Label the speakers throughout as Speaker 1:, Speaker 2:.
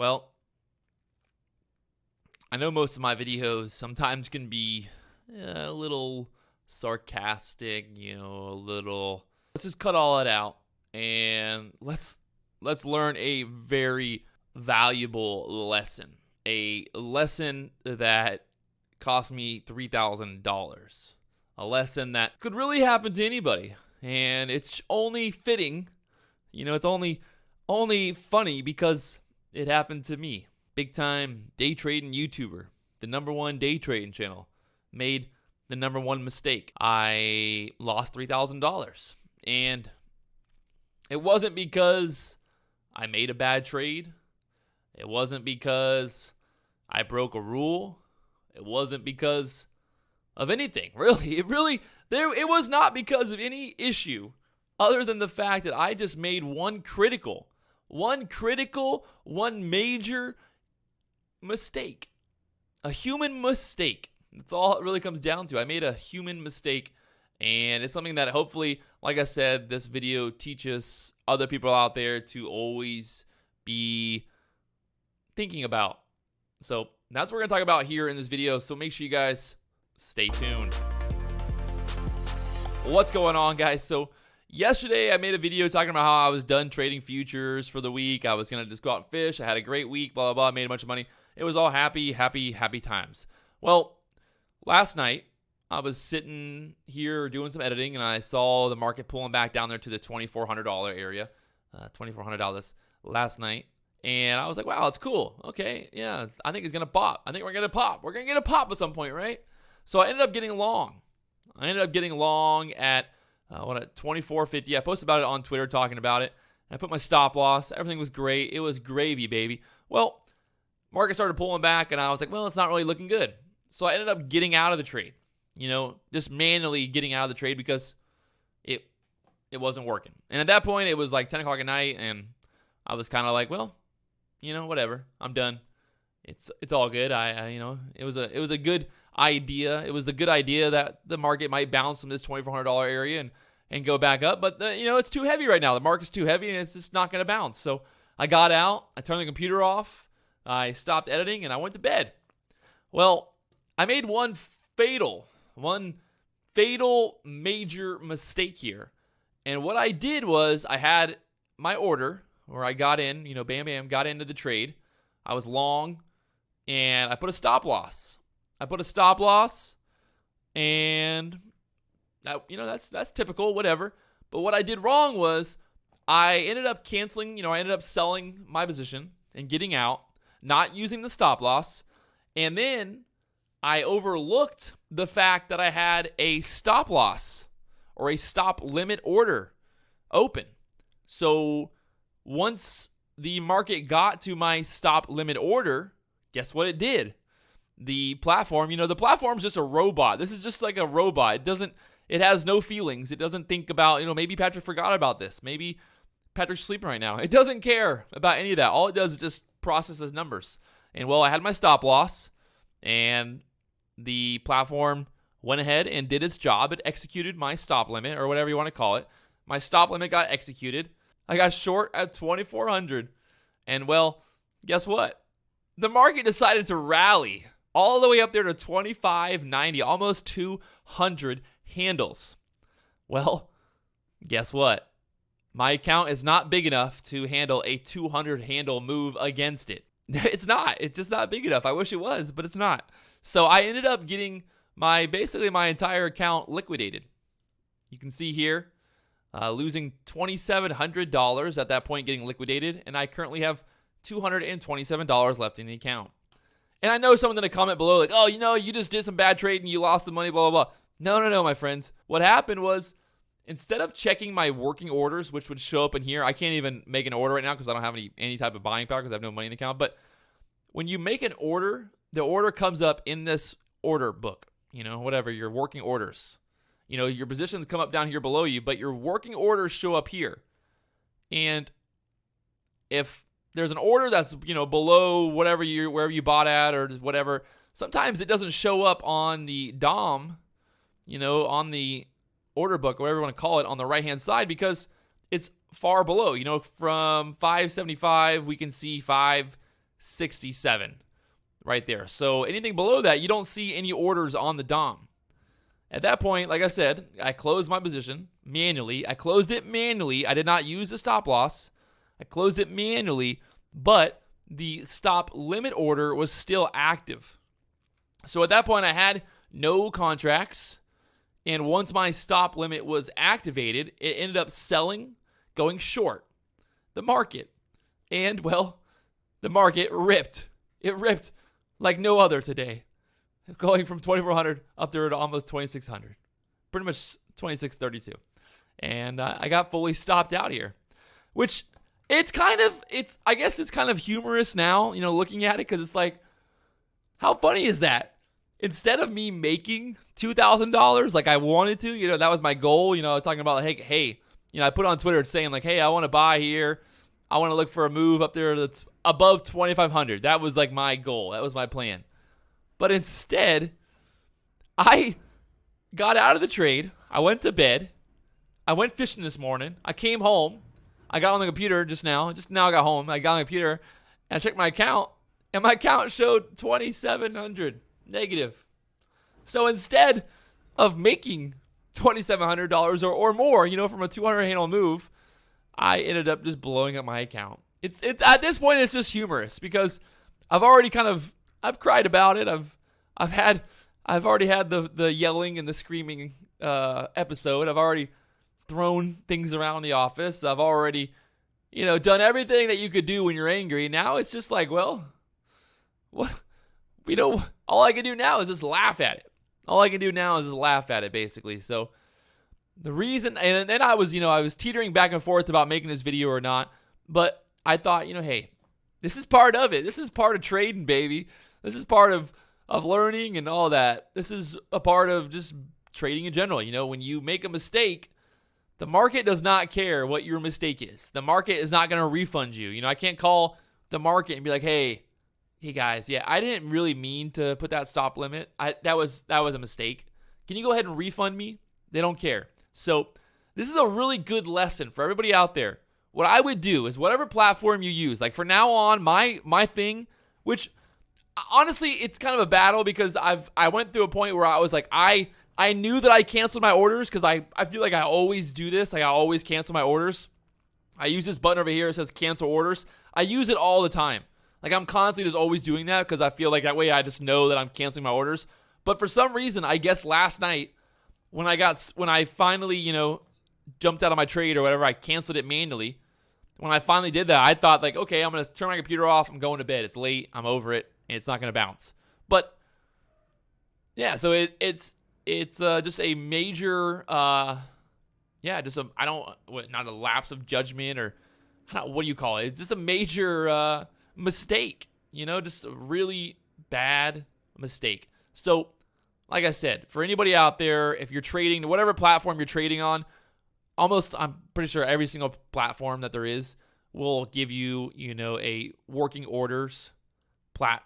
Speaker 1: Well, I know most of my videos sometimes can be a little sarcastic, a little. Let's just cut all it out and let's learn a very valuable lesson. A lesson that cost me $3,000. A lesson that could really happen to anybody. And it's only fitting, it's only funny because it happened to me. Big time day trading YouTuber, the #1 day trading channel, made the #1 mistake. I lost $3,000. And it wasn't because I made a bad trade. It wasn't because I broke a rule. It wasn't because of anything, really. It was not because of any issue other than the fact that I just made one major mistake. A human mistake. That's all it really comes down to. I made a human mistake, and it's something that hopefully, like I said, this video teaches other people out there to always be thinking about. So that's what we're going to talk about here in this video. So make sure you guys stay tuned. What's going on, guys? So yesterday I made a video talking about how I was done trading futures for the week. I was going to just go out and fish. I had a great week, blah, blah, blah. Made a bunch of money. It was all happy times. Well, last night I was sitting here doing some editing, and I saw the market pulling back down there to the $2,400 area. $2,400 last night. And I was like, wow, that's cool. Okay, yeah, I think it's going to pop. I think we're going to pop. We're going to get a pop at some point, right? So I ended up getting long. At, at 24.50. I posted about it on Twitter talking about it. I put my stop loss. Everything was great. It was gravy, baby. Well, market started pulling back, and I was like, well, it's not really looking good. So I ended up getting out of the trade. Just manually getting out of the trade because it wasn't working. And at that point, it was like 10 o'clock at night, and I was kind of like, well, whatever. I'm done. It's all good. It was a good idea. It was a good idea that the market might bounce from this $2,400 area and go back up. But it's too heavy right now. The market's too heavy, and it's just not going to bounce. So I got out. I turned the computer off. I stopped editing, and I went to bed. Well, I made one fatal major mistake here. And what I did was I had my order where I got in, bam, got into the trade. I was long, and I put a stop loss. And that's typical, whatever. But what I did wrong was I ended up canceling, I ended up selling my position and getting out, not using the stop loss. And then I overlooked the fact that I had a stop loss or a stop limit order open. So once the market got to my stop limit order, guess what it did? The platform, the platform's just a robot. This is just like a robot. It has no feelings. It doesn't think about, maybe Patrick forgot about this. Maybe Patrick's sleeping right now. It doesn't care about any of that. All it does is just processes numbers. And well, I had my stop loss, and the platform went ahead and did its job. It executed my stop limit, or whatever you want to call it. My stop limit got executed. I got short at 2,400. And well, guess what? The market decided to rally all the way up there to 25.90, almost 200 handles. Well, guess what? My account is not big enough to handle a 200 handle move against it. It's not. It's just not big enough. I wish it was, but it's not. So I ended up getting basically my entire account liquidated. You can see here, losing $2,700 at that point, getting liquidated, and I currently have $227 left in the account. And I know someone's going to comment below like, oh, you just did some bad trade and you lost the money, blah, blah, blah. No, my friends. What happened was, instead of checking my working orders, which would show up in here, I can't even make an order right now because I don't have any type of buying power because I have no money in the account. But when you make an order, the order comes up in this order book, whatever, your working orders. Your positions come up down here below you, but your working orders show up here. And if there's an order that's, below wherever you bought at or whatever, sometimes it doesn't show up on the DOM, on the order book, or whatever you want to call it, on the right-hand side because it's far below. From 575, we can see 67 right there. So anything below that, you don't see any orders on the DOM. At that point, like I said, I closed my position manually. I closed it manually. I did not use the stop loss. I closed it manually, but the stop limit order was still active. So at that point, I had no contracts. And once my stop limit was activated, it ended up selling, going short the market. And, well, the market ripped. It ripped like no other today, going from 2,400 up there to almost 2,600, pretty much 2,632. And I got fully stopped out here, which I guess it's kind of humorous now, looking at it, because it's like, how funny is that? Instead of me making $2,000 like I wanted to, that was my goal. I was talking about, hey, I put on Twitter saying like, hey, I want to buy here. I want to look for a move up there that's above 2,500. That was like my goal. That was my plan. But instead, I got out of the trade. I went to bed. I went fishing this morning. I came home. I got on the computer just now. Just now I got home. I got on the computer and I checked my account. And my account showed 2,700 negative. So instead of making $2,700 or more, from a 200 handle move, I ended up just blowing up my account. It's at this point it's just humorous because I've already I've cried about it. I've already had the yelling and the screaming episode. I've already thrown things around the office. I've already done everything that you could do when you're angry. Now it's just like, well, what all I can do now is just laugh at it. All I can do now is just laugh at it, basically. So the reason, and then I was teetering back and forth about making this video or not, but I thought, hey, this is part of it. This is part of trading, baby. This is part of learning and all that. This is a part of just trading in general. When you make a mistake, the market does not care what your mistake is. The market is not going to refund you. I can't call the market and be like, hey guys, yeah, I didn't really mean to put that stop limit. That was a mistake. Can you go ahead and refund me? They don't care. So this is a really good lesson for everybody out there. What I would do is whatever platform you use, like for now on, my thing, which honestly, it's kind of a battle because I went through a point where I was like, I knew that I canceled my orders because I feel like I always do this. Like I always cancel my orders. I use this button over here that says cancel orders. I use it all the time. Like I'm constantly just always doing that because I feel like that way I just know that I'm canceling my orders. But for some reason, I guess last night when I finally, jumped out of my trade or whatever, I canceled it manually. When I finally did that, I thought like, okay, I'm going to turn my computer off. I'm going to bed. It's late. I'm over it. And it's not going to bounce. But yeah, so it's just a major, not a lapse of judgment or what do you call it? It's just a major mistake, just a really bad mistake. So like I said, for anybody out there, if you're trading, whatever platform you're trading on, I'm pretty sure every single platform that there is will give you, a working orders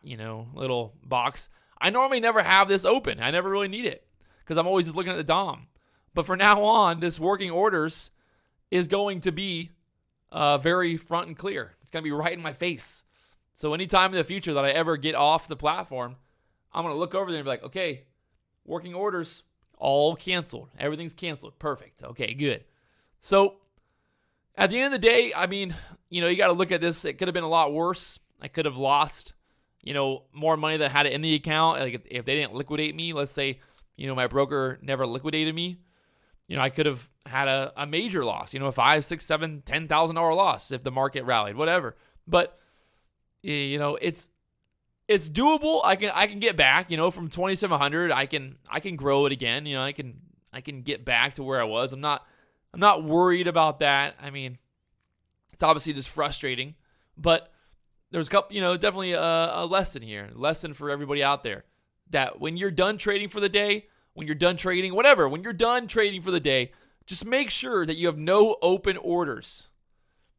Speaker 1: little box. I normally never have this open. I never really need it because I'm always just looking at the DOM. But for now on, this working orders is going to be very front and clear. It's going to be right in my face. So anytime in the future that I ever get off the platform, I'm going to look over there and be like, okay, working orders, all canceled. Everything's canceled. Perfect. Okay, good. So at the end of the day, I mean, you got to look at this. It could have been a lot worse. I could have lost, more money than I had it in the account. Like if they didn't liquidate me, let's say, my broker never liquidated me, I could have had a major loss, a $5,000, $6,000, $10,000 loss if the market rallied, whatever. But it's doable. I can get back, from 2,700. I can grow it again. I can get back to where I was. I'm not worried about that. I mean, it's obviously just frustrating, but there's a couple, definitely a lesson here. Lesson for everybody out there that when you're done trading for the day, when you're done trading, whatever, when you're done trading for the day, just make sure that you have no open orders.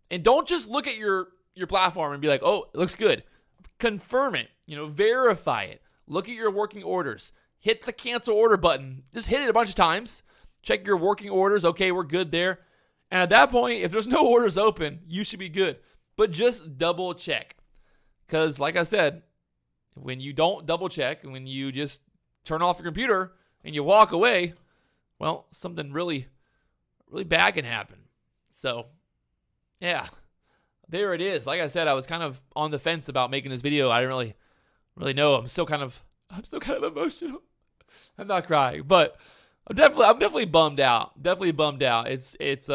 Speaker 1: And don't just look at your platform and be like, oh, it looks good. Confirm it, verify it. Look at your working orders. Hit the cancel order button. Just hit it a bunch of times. Check your working orders. Okay, we're good there. And at that point, if there's no orders open, you should be good. But just double check. Because like I said, when you don't double check and when you just turn off your computer and you walk away, well, something really, really bad can happen. So, yeah, there it is. Like I said, I was kind of on the fence about making this video. I didn't really know. I'm still kind of emotional. I'm not crying, but I'm definitely bummed out. Definitely bummed out. It's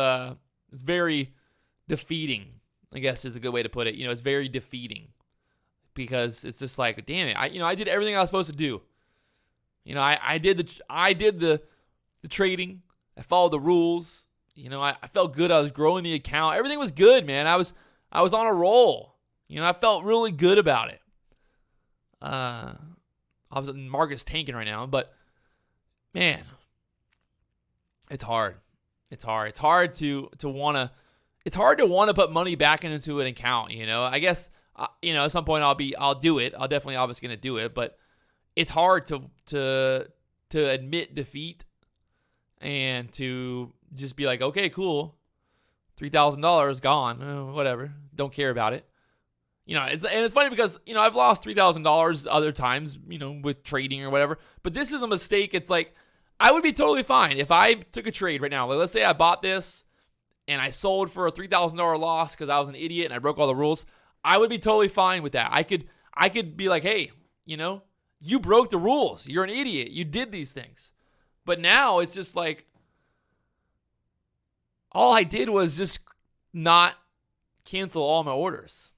Speaker 1: very defeating, I guess is a good way to put it. It's very defeating because it's just like, damn it. I did everything I was supposed to do. I did the trading. I followed the rules. I felt good. I was growing the account. Everything was good, man. I was on a roll. I felt really good about it. Obviously, the market's tanking right now, but man, it's hard. It's hard to want to put money back into an account. I guess at some point I'll do it. I'll definitely obviously gonna do it, but it's hard to admit defeat and to just be like, okay, cool, $3,000 gone, whatever, don't care about it. It's funny because I've lost $3,000 other times, with trading or whatever. But this is a mistake. It's like I would be totally fine if I took a trade right now. Like, let's say I bought this and I sold for a $3,000 loss because I was an idiot and I broke all the rules. I would be totally fine with that. I could be like, hey, you broke the rules. You're an idiot. You did these things. But now it's just like all I did was just not cancel all my orders.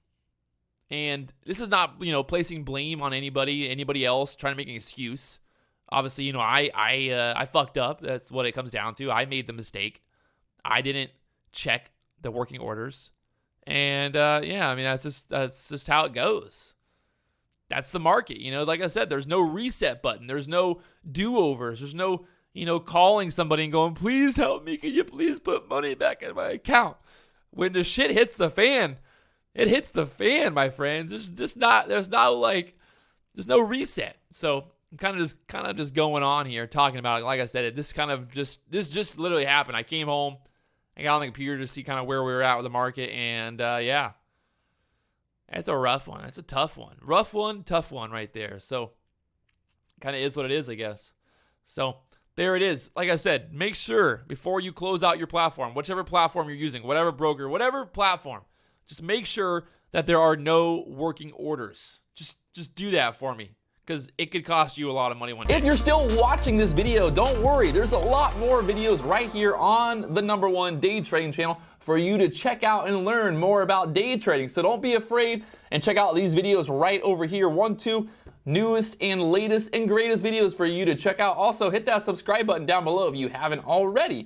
Speaker 1: And this is not, placing blame on anybody else, trying to make an excuse. Obviously, I fucked up. That's what it comes down to. I made the mistake. I didn't check the working orders. And that's just how it goes. That's the market. Like I said, there's no reset button. There's no do-overs. There's no, calling somebody and going, please help me. Can you please put money back in my account? When the shit hits the fan, it hits the fan, my friends. There's no reset. So I'm kind of just going on here talking about it. Like I said, this just literally happened. I came home, I got on the computer to see kind of where we were at with the market, and it's a rough one. It's a tough one. Rough one, tough one right there. So kind of is what it is, I guess. So there it is. Like I said, make sure before you close out your platform, whichever platform you're using, whatever broker, whatever platform, just make sure that there are no working orders. Just do that for me, because it could cost you a lot of money one day. If you're still watching this video, don't worry. There's a lot more videos right here on the #1 day trading channel for you to check out and learn more about day trading. So don't be afraid and check out these videos right over here. 1, 2, newest and latest and greatest videos for you to check out. Also, hit that subscribe button down below if you haven't already.